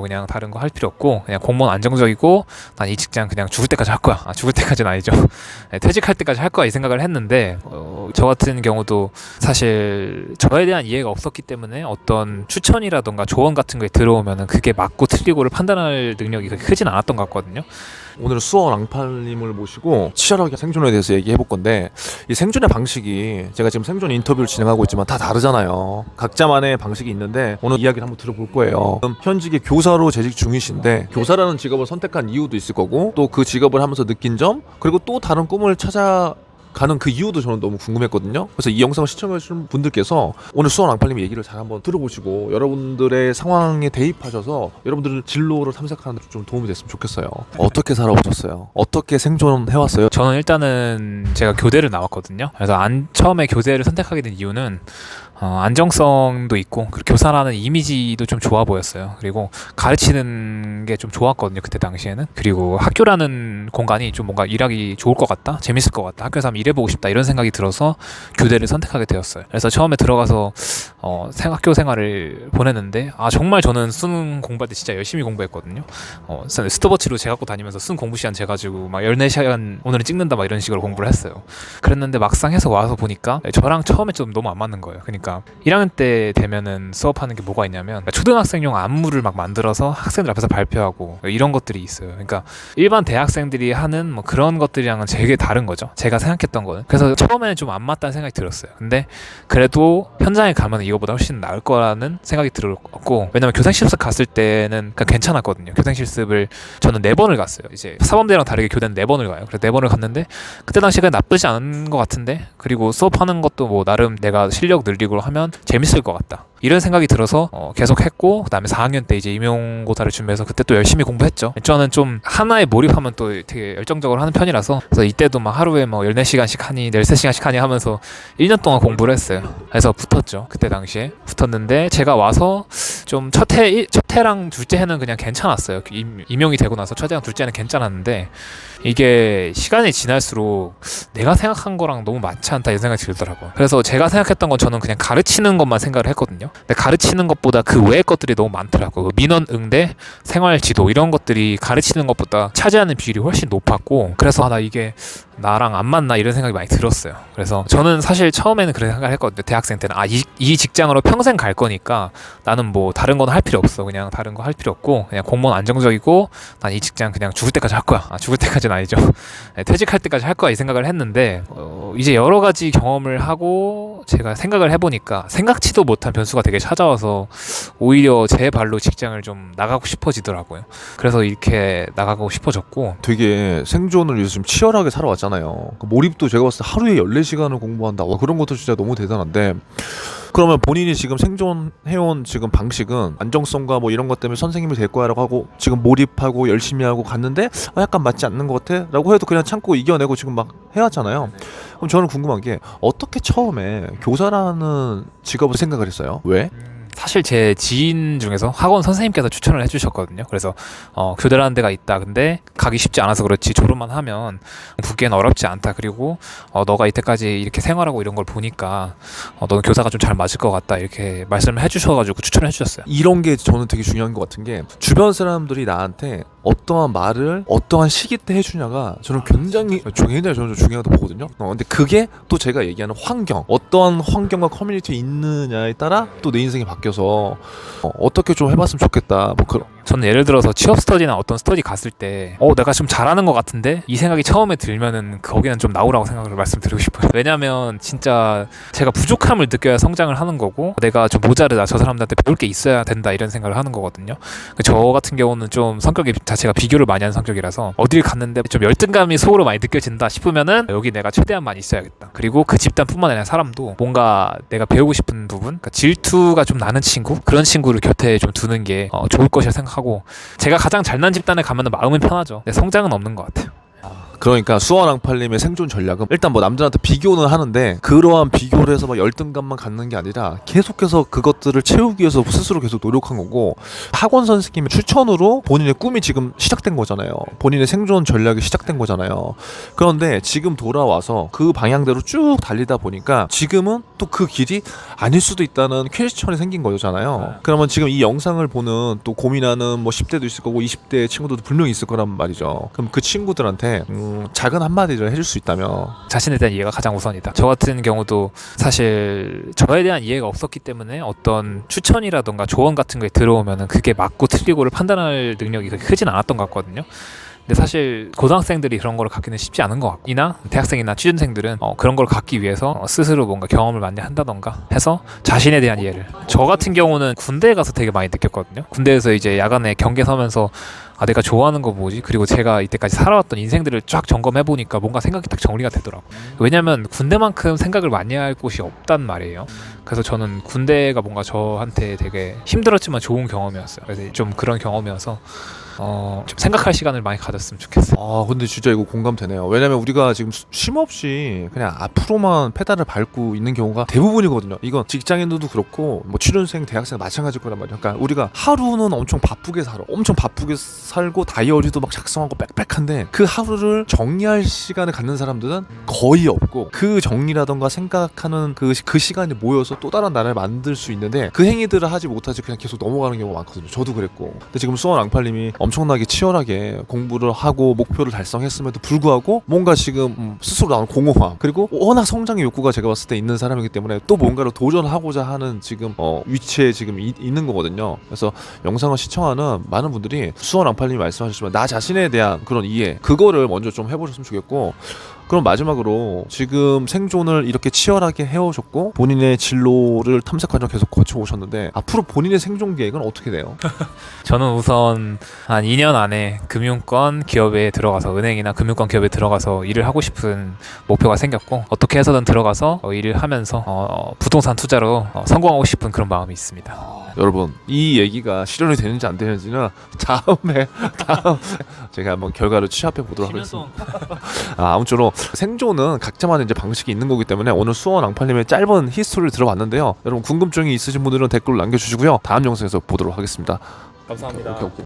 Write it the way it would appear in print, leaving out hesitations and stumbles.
그냥 다른 거 할 필요 없고 그냥 공무원 안정적이고 난 이 직장 그냥 죽을 때까지 할 거야. 죽을 때까지는 아니죠. 퇴직할 때까지 할 거야 이 생각을 했는데 저 같은 경우도 사실 저에 대한 이해가 없었기 때문에 어떤 추천이라던가 조언 같은 거에 들어오면은 그게 맞고 틀리고를 판단할 능력이 그렇게 크진 않았던 것 같거든요. 오늘은 수원 랑팔님을 모시고 치열하게 생존에 대해서 얘기해 볼 건데, 이 생존의 방식이 제가 지금 생존 인터뷰를 진행하고 있지만 다 다르잖아요. 각자만의 방식이 있는데 오늘 이야기를 한번 들어볼 거예요. 현직의 교사로 재직 중이신데 교사라는 직업을 선택한 이유도 있을 거고 또 그 직업을 하면서 느낀 점, 그리고 또 다른 꿈을 가는 그 이유도 저는 너무 궁금했거든요. 그래서 이 영상을 시청해주신 분들께서 오늘 수원 랑팔님 얘기를 잘 한번 들어보시고 여러분들의 상황에 대입하셔서 여러분들의 진로를 탐색하는 데 좀 도움이 됐으면 좋겠어요. 어떻게 살아오셨어요? 어떻게 생존해왔어요? 저는 일단은 제가 교대를 나왔거든요. 그래서 처음에 교대를 선택하게 된 이유는 안정성도 있고 그리고 교사라는 이미지도 좀 좋아 보였어요. 그리고 가르치는 게 좀 좋았거든요 그때 당시에는. 그리고 학교라는 공간이 좀 뭔가 일하기 좋을 것 같다, 재밌을 것 같다, 학교에서 한번 일해보고 싶다 이런 생각이 들어서 교대를 선택하게 되었어요. 그래서 처음에 들어가서 학교 생활을 보냈는데 정말 저는 수능 공부할 때 진짜 열심히 공부했거든요. 스톱워치로 재갖고 다니면서 수능 공부 시간 재가지고 막 14시간 오늘은 찍는다 막 이런 식으로 공부를 했어요. 그랬는데 막상 해서 와서 보니까 저랑 처음에 좀 너무 안 맞는 거예요. 그러니까 1학년 때 되면은 수업하는 게 뭐가 있냐면 초등학생용 안무를 막 만들어서 학생들 앞에서 발표하고 이런 것들이 있어요. 그러니까 일반 대학생들이 하는 뭐 그런 것들이랑은 되게 다른 거죠. 제가 생각했던 거는. 그래서 처음에는 좀 안 맞다는 생각이 들었어요. 근데 그래도 현장에 가면 이거보다 훨씬 나을 거라는 생각이 들었고, 왜냐면 교생실습 갔을 때는 괜찮았거든요. 교생실습을 저는 4번을 갔어요. 이제 사범대랑 다르게 교대는 4번을 가요. 그래서 4번을 갔는데 그때 당시에 나쁘지 않은 것 같은데, 그리고 수업하는 것도 뭐 나름 내가 실력 늘리고 하면 재밌을 것 같다 이런 생각이 들어서 계속 했고, 그 다음에 4학년 때 이제 임용고사를 준비해서 그때 또 열심히 공부했죠. 저는 좀 하나에 몰입하면 또 되게 열정적으로 하는 편이라서, 그래서 이때도 막 하루에 뭐 14시간씩 하니 13시간씩 하니 하면서 1년 동안 공부를 했어요. 그래서 붙었죠. 그때 당시에 붙었는데 제가 와서 좀 첫 해랑 둘째 해는 그냥 괜찮았어요. 임용이 되고 나서 첫 해랑 둘째 해는 괜찮았는데 이게 시간이 지날수록 내가 생각한 거랑 너무 맞지 않다 이런 생각이 들더라고요. 그래서 제가 생각했던 건 저는 그냥 가르치는 것만 생각을 했거든요. 근데 가르치는 것보다 그 외의 것들이 너무 많더라고요. 민원 응대, 생활 지도 이런 것들이 가르치는 것보다 차지하는 비율이 훨씬 높았고, 그래서 나 이게 나랑 안 맞나 이런 생각이 많이 들었어요. 그래서 저는 사실 처음에는 그런 생각을 했거든요. 대학생 때는 이 직장으로 평생 갈 거니까 나는 뭐 다른 건 할 필요 없어. 그냥 다른 거 할 필요 없고 그냥 공무원 안정적이고 난 이 직장 그냥 죽을 때까지 할 거야. 죽을 때까지는 아니죠. 퇴직할 때까지 할 거야 이 생각을 했는데 이제 여러 가지 경험을 하고 제가 생각을 해보니까 생각지도 못한 변수가 되게 찾아와서 오히려 제 발로 직장을 좀 나가고 싶어지더라고요. 그래서 이렇게 나가고 싶어졌고, 되게 생존을 위해서 좀 치열하게 살아왔잖아요. 몰입도 제가 봤을 때 하루에 14시간을 공부한다. 그런 것도 진짜 너무 대단한데, 그러면 본인이 지금 생존해온 지금 방식은 안정성과 뭐 이런 것 때문에 선생님이 될 거야 라고 하고 지금 몰입하고 열심히 하고 갔는데 약간 맞지 않는 것 같아 라고 해도 그냥 참고 이겨내고 지금 막 해왔잖아요. 그럼 저는 궁금한 게, 어떻게 처음에 교사라는 직업을 생각을 했어요? 왜? 사실 제 지인 중에서 학원 선생님께서 추천을 해주셨거든요. 그래서 교대라는 데가 있다. 근데 가기 쉽지 않아서 그렇지 졸업만 하면 붙기엔 어렵지 않다. 그리고 너가 이때까지 이렇게 생활하고 이런 걸 보니까 너는 교사가 좀 잘 맞을 것 같다. 이렇게 말씀을 해주셔가지고 추천을 해주셨어요. 이런 게 저는 되게 중요한 것 같은 게, 주변 사람들이 나한테 어떠한 말을 어떠한 시기 때 해주냐가 저는 굉장히 저는 중요하다고 보거든요. 근데 그게 또 제가 얘기하는 환경, 어떠한 환경과 커뮤니티에 있느냐에 따라 또 내 인생이 바뀌어서 어떻게 좀 해봤으면 좋겠다. 뭐 그런. 저는 예를 들어서 취업 스터디나 어떤 스터디 갔을 때 내가 좀 잘하는 것 같은데 이 생각이 처음에 들면은 거기는 좀 나오라고 생각을 말씀드리고 싶어요. 왜냐면 진짜 제가 부족함을 느껴야 성장을 하는 거고, 내가 좀 모자르다, 저 사람들한테 배울 게 있어야 된다 이런 생각을 하는 거거든요. 저 같은 경우는 좀 성격이 자체가 비교를 많이 하는 성격이라서 어딜 갔는데 좀 열등감이 속으로 많이 느껴진다 싶으면은 여기 내가 최대한 많이 있어야겠다. 그리고 그 집단뿐만 아니라 사람도 뭔가 내가 배우고 싶은 부분, 그러니까 질투가 좀 나는 친구, 그런 친구를 곁에 좀 두는 게 좋을 것이라 생각하고, 제가 가장 잘난 집단에 가면은 마음은 편하죠. 근데 성장은 없는 것 같아요. 그러니까 수원왕팔님의 생존 전략은 일단 뭐 남들한테 비교는 하는데 그러한 비교를 해서 막 열등감만 갖는 게 아니라 계속해서 그것들을 채우기 위해서 스스로 계속 노력한 거고, 학원 선생님의 추천으로 본인의 꿈이 지금 시작된 거잖아요. 본인의 생존 전략이 시작된 거잖아요. 그런데 지금 돌아와서 그 방향대로 쭉 달리다 보니까 지금은 또 그 길이 아닐 수도 있다는 퀘스천이 생긴 거잖아요. 그러면 지금 이 영상을 보는 또 고민하는 뭐 10대도 있을 거고 20대 친구들도 분명히 있을 거란 말이죠. 그럼 그 친구들한테 작은 한마디를 해줄 수 있다면. 자신에 대한 이해가 가장 우선이다. 저 같은 경우도 사실 저에 대한 이해가 없었기 때문에 어떤 추천이라던가 조언 같은 거에 들어오면은 그게 맞고 틀리고를 판단할 능력이 그렇게 크진 않았던 것 같거든요. 근데 사실 고등학생들이 그런 걸 갖기는 쉽지 않은 것 같고, 이나 대학생이나 취준생들은 그런 걸 갖기 위해서 스스로 뭔가 경험을 많이 한다던가 해서 자신에 대한 이해를, 저 같은 경우는 군대에 가서 되게 많이 느꼈거든요. 군대에서 이제 야간에 경계 서면서 내가 좋아하는 거 뭐지? 그리고 제가 이때까지 살아왔던 인생들을 쫙 점검해보니까 뭔가 생각이 딱 정리가 되더라고요. 왜냐면 군대만큼 생각을 많이 할 곳이 없단 말이에요. 그래서 저는 군대가 뭔가 저한테 되게 힘들었지만 좋은 경험이었어요. 그래서 좀 그런 경험이어서 좀 생각할 시간을 많이 가졌으면 좋겠어요. 근데 진짜 이거 공감되네요. 왜냐면 우리가 지금 쉼없이 그냥 앞으로만 페달을 밟고 있는 경우가 대부분이거든요. 이건 직장인들도 그렇고 뭐 취준생, 대학생 마찬가지일 거란 말이에요. 그러니까 우리가 하루는 엄청 바쁘게 살아. 엄청 바쁘게 살고 다이어리도 막 작성하고 빽빽한데 그 하루를 정리할 시간을 갖는 사람들은 거의 없고, 그 정리라던가 생각하는 그 시간이 모여서 또 다른 나라를 만들 수 있는데 그 행위들을 하지 못하지 그냥 계속 넘어가는 경우가 많거든요. 저도 그랬고. 근데 지금 수원 앙팔님이 엄청나게 치열하게 공부를 하고 목표를 달성했음에도 불구하고 뭔가 지금 스스로 나온 공허함, 그리고 워낙 성장의 욕구가 제가 봤을 때 있는 사람이기 때문에 또 뭔가를 도전하고자 하는 지금 위치에 지금 있는 거거든요. 그래서 영상을 시청하는 많은 분들이 수원 앙팔님이 말씀하셨지만 나 자신에 대한 그런 이해, 그거를 먼저 좀 해보셨으면 좋겠고, 그럼 마지막으로 지금 생존을 이렇게 치열하게 해오셨고 본인의 진로를 탐색 과정 계속 거쳐오셨는데 앞으로 본인의 생존 계획은 어떻게 돼요? 저는 우선 한 2년 안에 금융권 기업에 들어가서, 은행이나 금융권 기업에 들어가서 일을 하고 싶은 목표가 생겼고, 어떻게 해서든 들어가서 일을 하면서 부동산 투자로 성공하고 싶은 그런 마음이 있습니다. 여러분, 이 얘기가 실현이 되는지 안 되는지는 다음 제가 한번 결과를 취합해 보도록 하겠습니다. 아무쪼록 생존은 각자만의 이제 방식이 있는 거기 때문에 오늘 수원 앙팔님의 짧은 히스토리를 들어봤는데요. 여러분 궁금증이 있으신 분들은 댓글 남겨주시고요. 다음 영상에서 보도록 하겠습니다. 감사합니다. 오케이.